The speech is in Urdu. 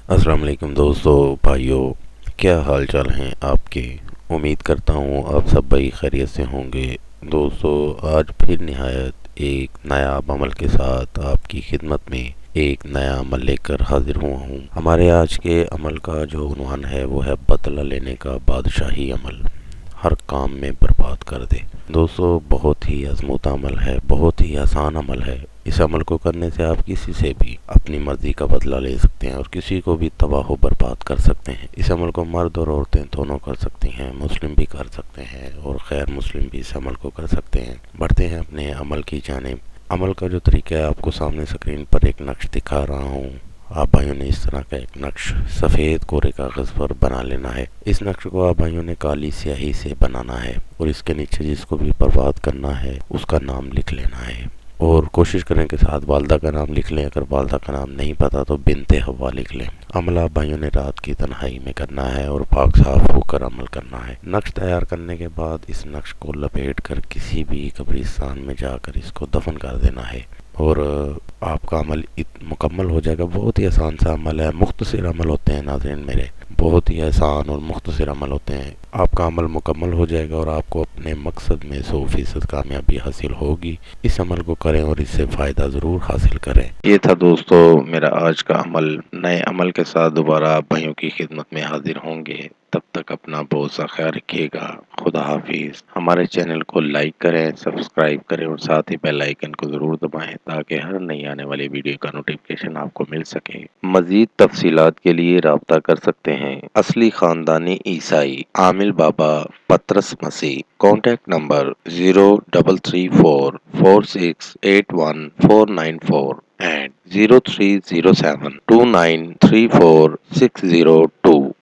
السلام علیکم دوستو بھائیو، کیا حال چال ہیں آپ کے؟ امید کرتا ہوں آپ سب بھائی خیریت سے ہوں گے۔ دوستو، آج پھر نہایت ایک نیا عمل کے ساتھ آپ کی خدمت میں ایک نیا عمل لے کر حاضر ہوا ہوں۔ ہمارے آج کے عمل کا جو عنوان ہے وہ ہے بدلہ لینے کا بادشاہی عمل، ہر کام میں برباد کر دے۔ دوستو، بہت ہی آزمودہ عمل ہے، بہت ہی آسان عمل ہے۔ اس عمل کو کرنے سے آپ کسی سے بھی اپنی مرضی کا بدلہ لے سکتے ہیں اور کسی کو بھی تباہ و برباد کر سکتے ہیں۔ اس عمل کو مرد اور عورتیں دونوں کر سکتی ہیں، مسلم بھی کر سکتے ہیں اور غیر مسلم بھی اس عمل کو کر سکتے ہیں۔ بڑھتے ہیں اپنے عمل کی جانب۔ عمل کا جو طریقہ ہے آپ کو سامنے سکرین پر ایک نقش دکھا رہا ہوں۔ آپ بھائیوں نے اس طرح کا ایک نقش سفید کورے کاغذ پر بنا لینا ہے۔ اس نقش کو آپ بھائیوں نے کالی سیاہی سے بنانا ہے اور اس کے نیچے جس کو بھی برباد کرنا ہے اس کا نام لکھ لینا ہے، اور کوشش کریں کہ ساتھ والدہ کا نام لکھ لیں۔ اگر والدہ کا نام نہیں پتا تو بنت حوا لکھ لیں۔ عمل آپ بھائیوں نے رات کی تنہائی میں کرنا ہے اور پاک صاف ہو کر عمل کرنا ہے۔ نقش تیار کرنے کے بعد اس نقش کو لپیٹ کر کسی بھی قبرستان میں جا کر اس کو دفن کر دینا ہے اور آپ کا عمل مکمل ہو جائے گا۔ بہت ہی آسان سا عمل ہے، مختصر عمل ہوتے ہیں ناظرین میرے، بہت ہی آسان اور مختصر عمل ہوتے ہیں۔ آپ کا عمل مکمل ہو جائے گا اور آپ کو اپنے مقصد میں 100% کامیابی حاصل ہوگی۔ اس عمل کو کریں اور اس سے فائدہ ضرور حاصل کریں۔ یہ تھا دوستو میرا آج کا عمل۔ نئے عمل کے ساتھ دوبارہ آپ بھائیوں کی خدمت میں حاضر ہوں گے۔ تب تک اپنا بہت سا خیال رکھیے گا۔ خدا حافظ۔ ہمارے چینل کو لائک کریں، سبسکرائب کریں اور ساتھ ہی بیل آئیکن کو ضرور دبائیں تاکہ ہر نئی آنے والی ویڈیو کا نوٹیفکیشن آپ کو مل سکے۔ مزید تفصیلات کے لیے رابطہ کر سکتے ہیں۔ اصلی خاندانی عیسائی عامل بابا پطرس مسیح۔ Contact number 030446819494 and 030729346022۔